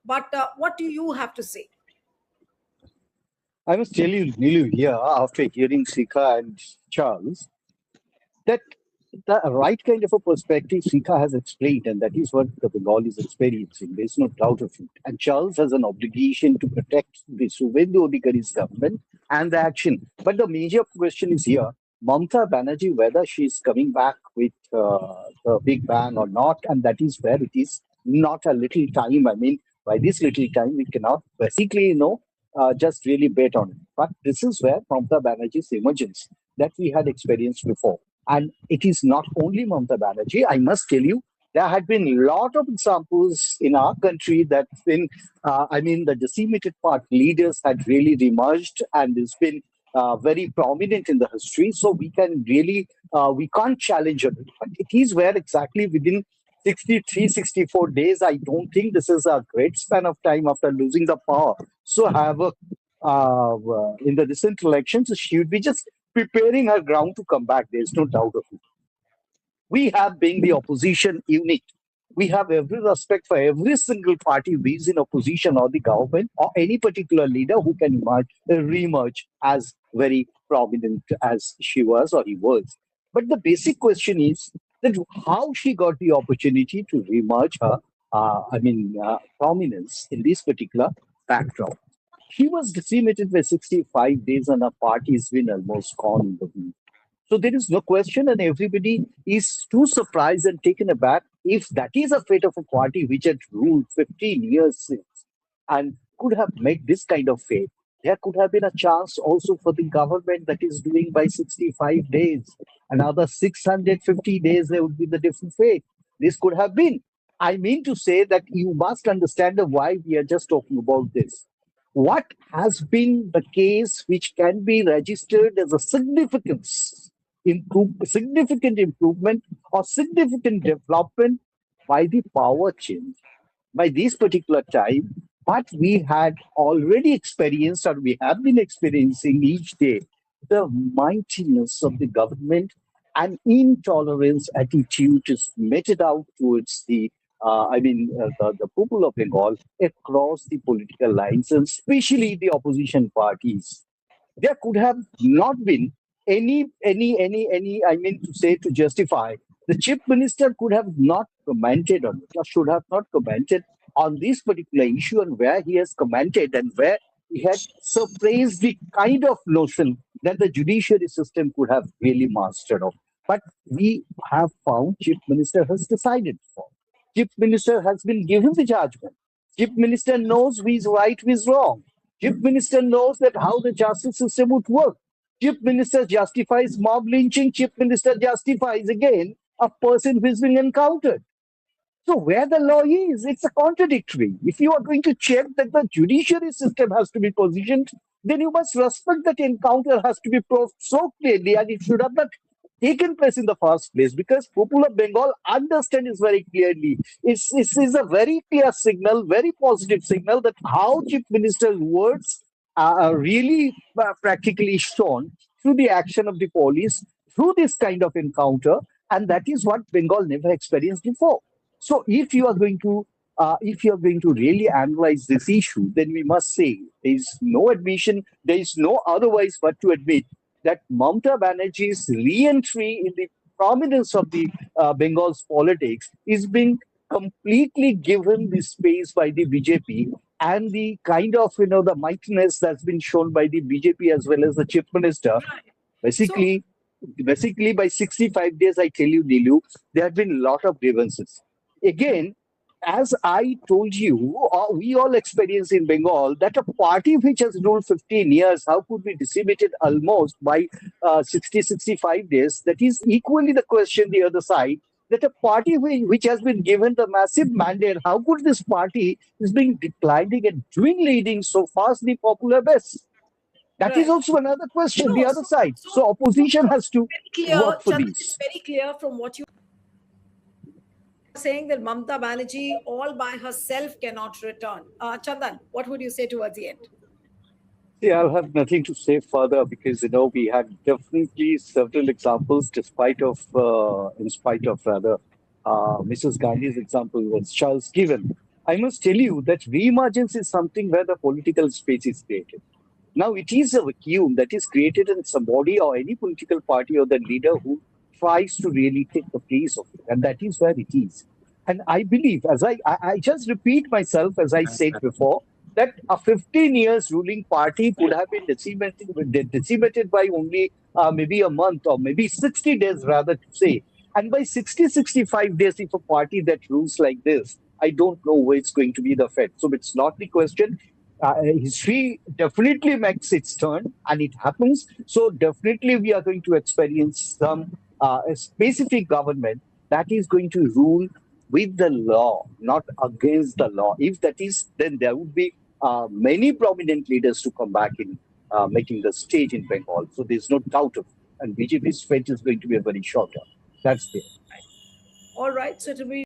But what do you have to say? I must tell you, Nilu, here, after hearing Sika and Charles, that the right kind of a perspective Sika has explained, and that is what the Bengal is experiencing. There's no doubt of it. And Charles has an obligation to protect the Suvendu Adhikari's government and the action. But the major question is here, Mamta Banerjee, whether she's coming back with the big bang or not, and that is where it is not a little time. I mean, by this little time, we cannot basically, just really bet on it. But this is where Mamta Banerjee's emergence that we had experienced before. And it is not only Mamata Banerjee. I must tell you, there had been a lot of examples in our country that been, the decimated part leaders had really emerged and it's been very prominent in the history. So we can really, we can't challenge it. But it is where exactly within 63, 64 days, I don't think this is a great span of time after losing the power. So, however, in the recent elections, she would be just preparing her ground to come back. There's no doubt of it. We have, being the opposition unit, we have every respect for every single party who is in opposition or the government or any particular leader who can re-emerge as very prominent as she was or he was. But the basic question is that how she got the opportunity to re-emerge her, prominence in this particular backdrop. She was decimated by 65 days and her party has been almost gone in the wind. So there is no question, and everybody is too surprised and taken aback if that is a fate of a party which had ruled 15 years since and could have made this kind of fate. There could have been a chance also for the government that is doing by 65 days. Another 650 days, there would be the different fate. This could have been. I mean to say that you must understand why we are just talking about this. What has been the case which can be registered as a significant improvement or significant development by the power change by this particular time, but we had already experienced or we have been experiencing each day the mightiness of the government and intolerance attitude is meted out towards the people of Bengal across the political lines, and especially the opposition parties. There could have not been I mean to say, to justify. The chief minister could have not commented on it, or should have not commented on this particular issue, and where he has commented and where he had surprised the kind of notion that the judiciary system could have really mastered of. But we have found chief minister has decided for. Chief minister has been given the judgment. Chief minister knows who is right, who is wrong. Chief minister knows that how the justice system would work. Chief minister justifies mob lynching. Chief minister justifies again a person who is being encountered. So where the law is, it's a contradictory. If you are going to check that the judiciary system has to be positioned, then you must respect that encounter has to be proved so clearly and it should have not taken place in the first place because people of Bengal understand this very clearly. It's a very clear signal, very positive signal that how Chief Minister's words are really practically shown through the action of the police, through this kind of encounter, and that is what Bengal never experienced before. So if you are going to really analyze this issue, then we must say there is no admission, there is no otherwise but to admit that Mamata Banerjee's re-entry in the prominence of the Bengal's politics is being completely given the space by the BJP and the kind of the mightiness that's been shown by the BJP as well as the chief minister. So, Basically, basically by 65 days, I tell you, Nilu, there have been a lot of grievances. Again, as I told you, we all experience in Bengal that a party which has ruled 15 years, how could be decimated almost by 60, 65 days? That is equally the question the other side, that a party which has been given the massive mandate, how could this party is being declining and dwindling so fast the popular base? That is right. also another question, the No, other so, side. so, So so opposition has to very clear, work for Chandan, it's these. very clear from what you are saying that Mamta Banerjee all by herself cannot return. Chandan, what would you say towards the end? See, I'll have nothing to say further because we had definitely several examples, in spite of rather, Mrs. Gandhi's example was Charles given. I must tell you that reemergence is something where the political space is created. Now, it is a vacuum that is created in somebody or any political party or the leader who tries to really take the place of it. And that is where it is. And I believe, as I just repeat myself, as I said before, that a 15 years ruling party could have been decimated by only maybe a month or maybe 60 days, rather to say. And by 60, 65 days, if a party that rules like this, I don't know where it's going to be the effect. So it's not the question. History definitely makes its turn and it happens. So definitely we are going to experience some a specific government that is going to rule with the law, not against the law. If that is, then there would be many prominent leaders to come back in making the stage in Bengal. So there's no doubt of it. And BJP's fate is going to be a very short one. That's there. All right. So it will be